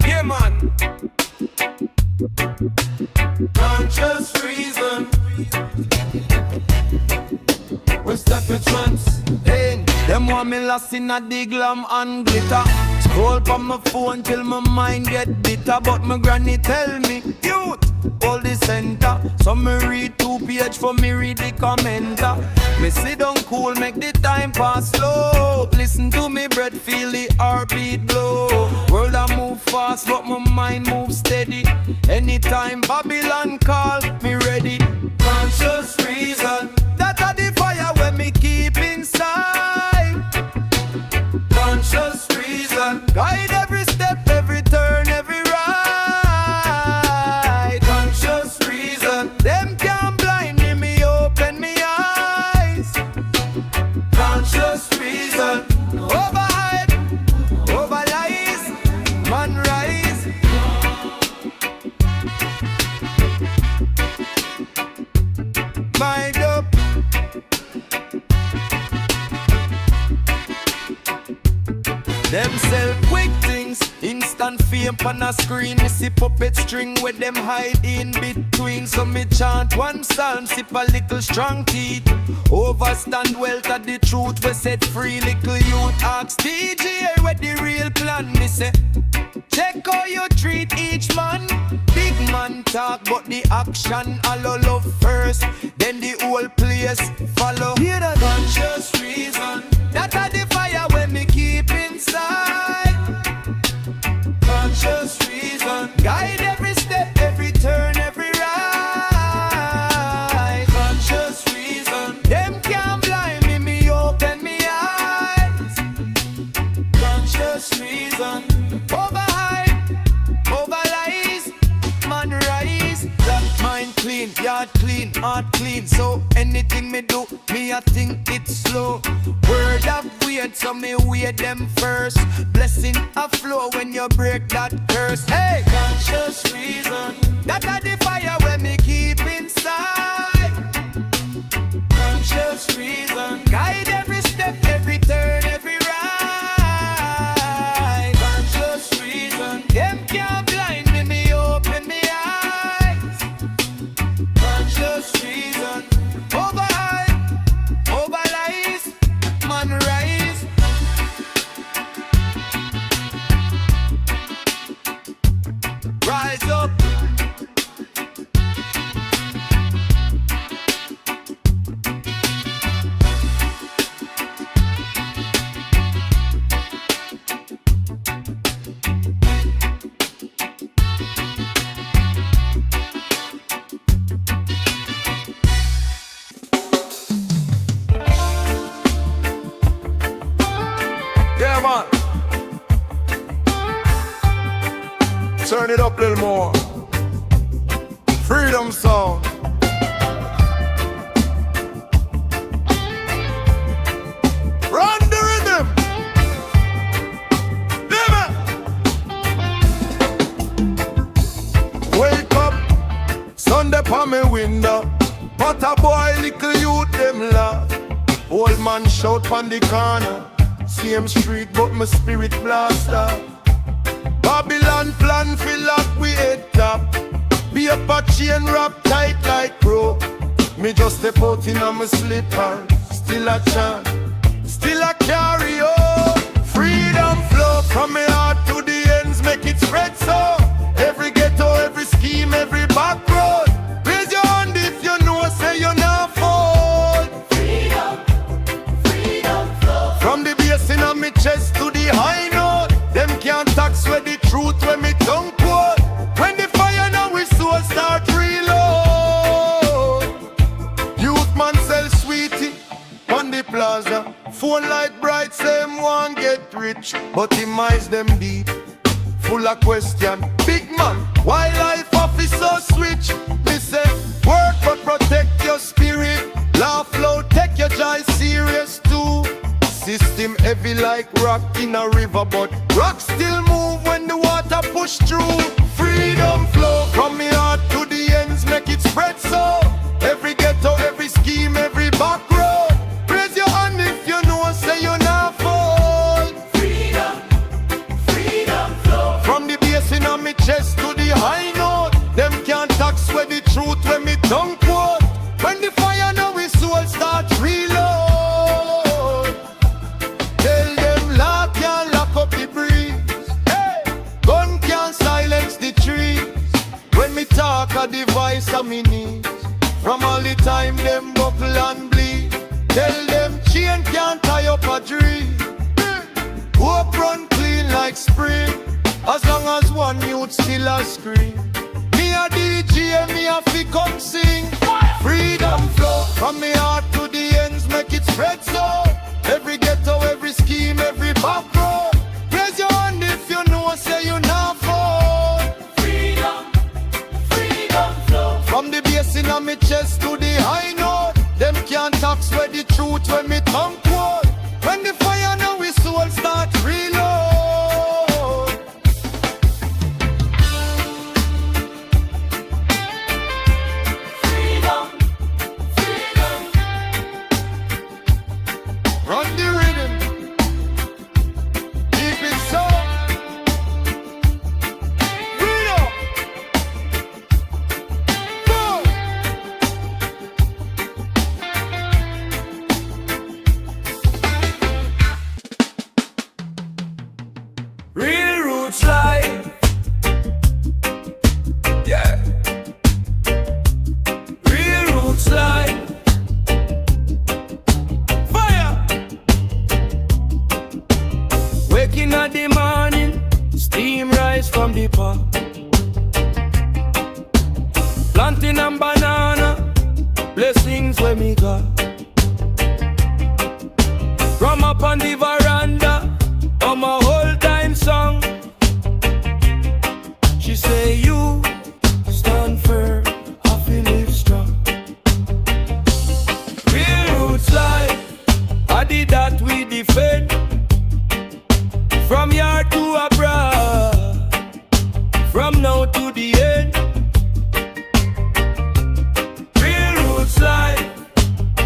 Yeah, man. Conscious reason. We step a trance. Hey, them want me lost in a the glam and glitter. Scroll from my phone till my mind get bitter. But my granny tell me, youth, hold the center. So me read 2 page for me read the commenter. Me sit down cool, make the time pass slow. Listen to me breath, feel the heartbeat blow. World I move fast, but my mind move steady. Anytime Babylon call, me ready. Conscious reason, that are the fire when me keep inside. Conscious reason, guide every step, every turn, every ride. Conscious reason, them can't blind me, me open me eyes. Conscious reason, over hype, over lies, man rise. Mind up. Them sell quick things, instant fame on a screen. Me see puppet string with them hide in between. So me chant one psalm, sip a little strong teeth. Overstand wealth of the truth, we set free. Little youth ask DJ where the real plan. Me say, check how you treat each man. Big man talk, but the action all love first. Then the whole place follow. Hear the conscious reason, that are the fire when me keep inside. Conscious reason, guide every step, every turn, every ride. Conscious reason, them can't blind me, me open me eyes. Conscious reason, over hype, over lies, man rise. That mind clean, yard clean, heart clean. So anything me do, me I think it's slow. Word of weird, so me wear them first. Blessing a flow when you break that curse. Hey, conscious reason, that are the fire when me keep inside. Conscious reason, guide every step, every turn, every ride. Conscious reason, them can't blind me, me open me eyes. Conscious reason, over hype, over lies, man rise. Rise up. Yeah, man. Turn it up a little more. Freedom sound. Run the rhythm. Wake up, sun upon my window. But a boy, little youth, them laugh. Old man shout on the corner. Same street, but my spirit blast off. Babylon plan fi lock we head top. Be up a chain wrap tight like bro. Me just step out in a my slipper. Still a chant, still a carry on. Freedom flow from me heart to the ends, make it spread so. Every ghetto, every scheme, every back road. Raise your hand if you know, say you're not fall. Freedom, freedom flow. From the bass in my chest to the high note. Them can't tax where the truth when me tongue quote. When the fire now we soul start reload. Youth man sell sweetie on the plaza. Phone light bright, same one get rich. But him eyes them deep, full of question. Big man, why life officer switch? Me say, work but protect your spirit. Laugh loud, take your joy serious too. System heavy like rock in a river, but rock still move when the water push through. Freedom flow from me heart to the ends, make it spread so. Every ghetto, every scheme, every back road. Raise your hand if you know, say you're not fall. Freedom, freedom flow. From a device of me knees. From all the time them buckle and bleed. Tell them chain can't tie up a dream. Hope run clean like spring. As long as one youth still a scream. Me a DJ, me a fi come sing. Freedom flow from me heart to the ends, make it spread so. Every ghetto, every scheme, every back road. Raise your hand if you know, say you not fall. Freedom, freedom flow. From the bass in my chest to the high note. Them can't tax where the truth when me tongue quote. When the fire now we soul start reload. Freedom, freedom. Run the rhythm. Keep it so. Freedom. Go. Real roots life. Yeah. Real roots life. Fire. Waking up the morning, steam rise from the pot. Planting and banana, blessings when me got. From up on the veranda, on my whole time song. She say you stand firm, I feel live strong. Real roots life, I did that we defend. From yard to abroad, from now to the end. Real roots life,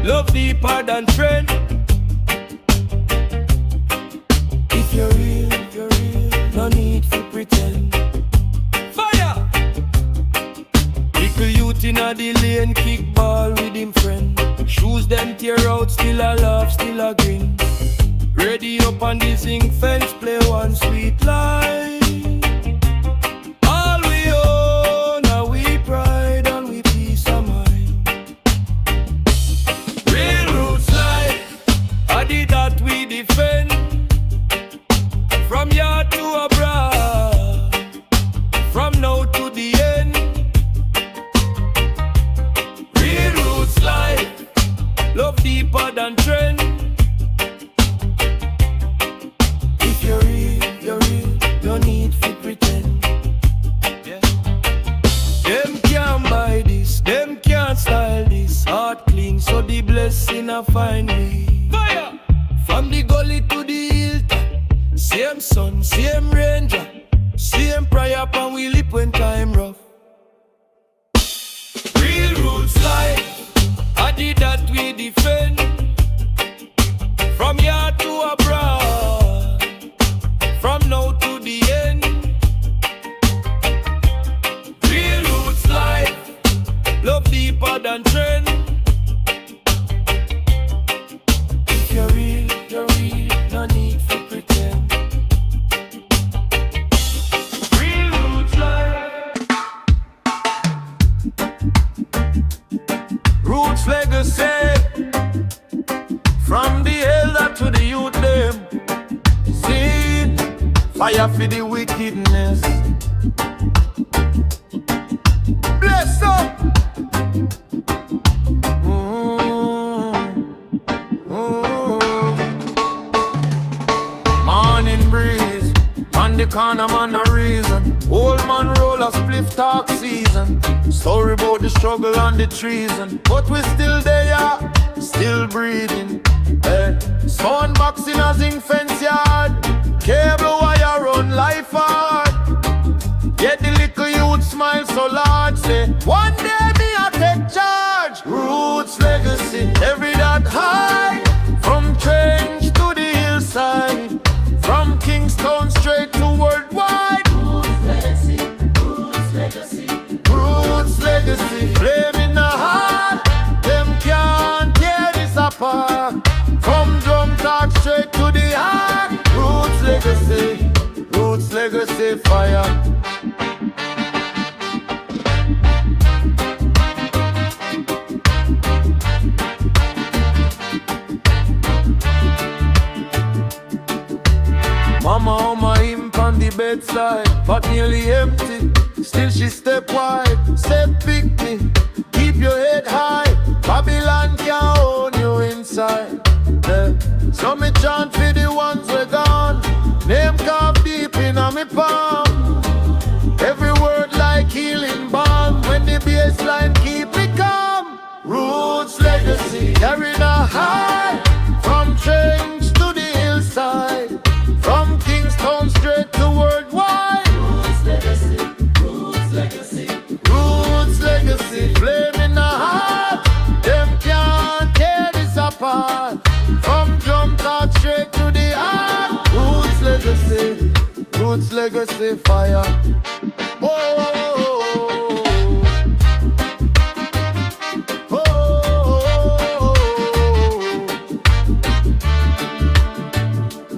love deeper than trend. If you're real, no need to pretend. Fire! Little youth in a the lane, kick ball with him friend. Shoes them tear out, still a laugh, still a grin. Ready up on the zinc fence, play one sweet line. All we own, are we pride and we peace of mind. Real roots life, I did that we defend. From yard to abroad, from now to the end. Real roots life, love deeper than trend. If you're real, no need to pretend. Yeah. Them can't buy this, them can't style this. Heart clean, so the blessing I find me. Fire! From the gully to the hilltop. Same sun, same ranger, same prayer and we lip when time rough. Real roots life, I did that we defend. From yard to abroad, from now to the end. Real roots life, love deeper than trend. If you're real, no need for pretend. Roots legacy, from the elder to the youth them. See, fire for the wickedness. Bless up. Morning breeze, on the corner man a reason. Old man roll a spliff talk season. Story about the struggle and the treason. But we still there, still breathing. Sound box in a zinc fence yard. Cable wire run life hard. Get the little youth smile so large. Say, one day me I take charge. Roots legacy, every that high. From trench to the hillside. From Kingston straight to worldwide. Roots legacy, roots legacy. Roots legacy, flame in the heart. Them can't tear this apart. From drum talk straight to the heart. Roots legacy, fire. Mama on my imp on the bedside, but nearly empty. Still she step wide, said pick me, keep your head high. Babylon can't own you inside. So me chant for the ones we gone, name carved deep in a me palm. Every word like healing balm, when the bass line keep me calm. Roots legacy, carried a high, from trench to the hillside, from Kingston straight to worldwide. Roots legacy, roots legacy, roots legacy, flame in the heart, them can't tear this apart. From drum talk straight to the heart. Roots legacy fire. Oh, oh, oh, oh.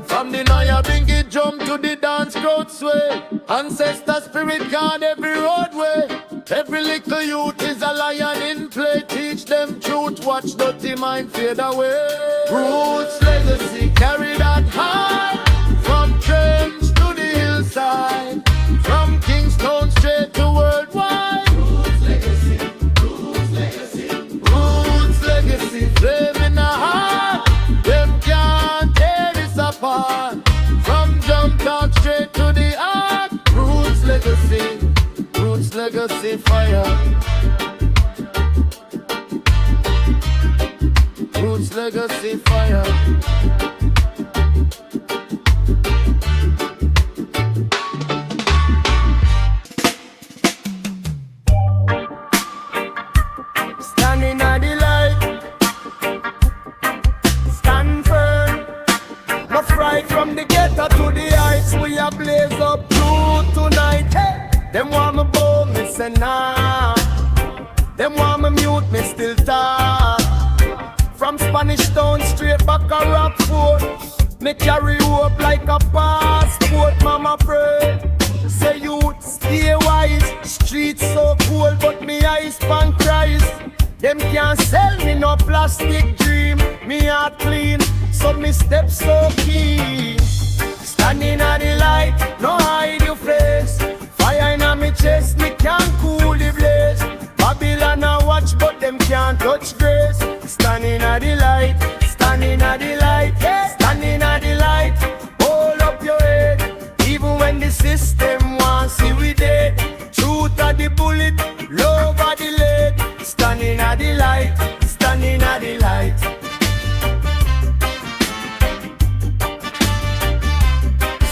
From the Naya Bingy jump to the dance crowd sway. Ancestor spirit guard every roadway. Every little youth is a lion in play. Teach them truth, watch dirty mind fade away. Roots legacy, carry that high. From trench to the hillside, from Kingston straight to worldwide. Roots legacy, roots legacy, roots legacy, flame in the heart. Them can't tear this apart. From jump talk straight to the heart. Roots legacy, roots legacy fire. Roots legacy fire. Standing at the light, stand firm. No fright from the ghetto to the heights. We are blaze up through tonight. Hey, them want me bow, me say nah. Them want me mute, me still talk. From Spanish Town straight back a Rockford. Me carry hope like a passport. Mama pray, say youth stay wise. Streets so cool but me eyes pan cries. Them can't sell me no plastic dream. Me heart clean, so me step so keen. Standing at the light, no hide your face. Fire in me chest, me can't cool the blaze. Babylon a watch but them can't touch grace. Standing at the light, standing at the light, yeah. Standing at the light, hold up your head. Even when the system wants see we dead. Truth at the bullet, love at the lead. Standing at the light, standing at the light.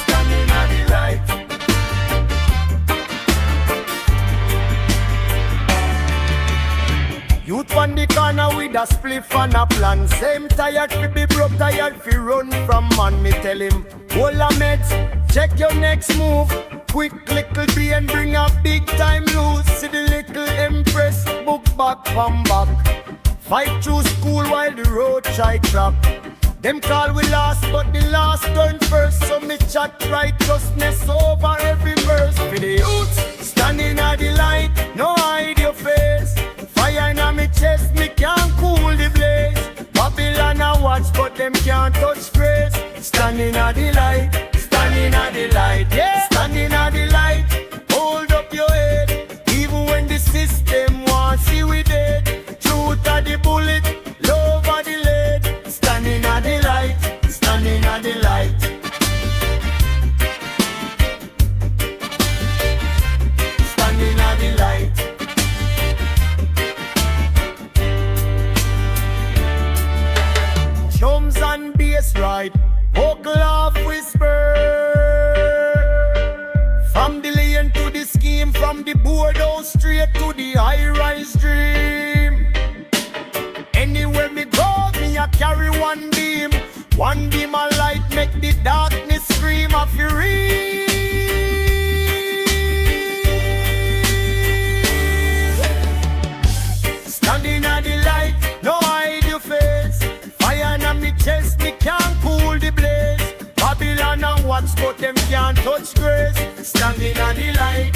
Standing at the light. Youth on the corner with a spliff and a plan. Same tired fi be broke, tired fi run from man. Me tell him, hold a meds, check your next move. Quick little B and bring a big time loose. See the little empress, book back from back. Fight through school while the road try trap. Them call we last, but the last turn first. So me chat righteousness over every verse. For the youth, standing at the light, no hide your face. Fire in me chest, me can't cool the blaze. Babylon a watch, but them can't touch grace. Standing at the light, standing at the light, yeah. Standing at the light, hold up your head. Even when the system wants see we dead. Truth at the bullet, love at the lead. Standing at the light, standing at the light. Standing at the light. Drums and bass right, vocal off whisper. From the lane to the scheme, from the boardhouse straight to the high-rise dream. Anywhere me go, me a carry one beam. One beam of light make the darkness scream of fury. Standing at the light, no hide your face. Fire in me chest, me can't cool the blaze. Babylon and watch, but them can't touch grace. Standing at the light,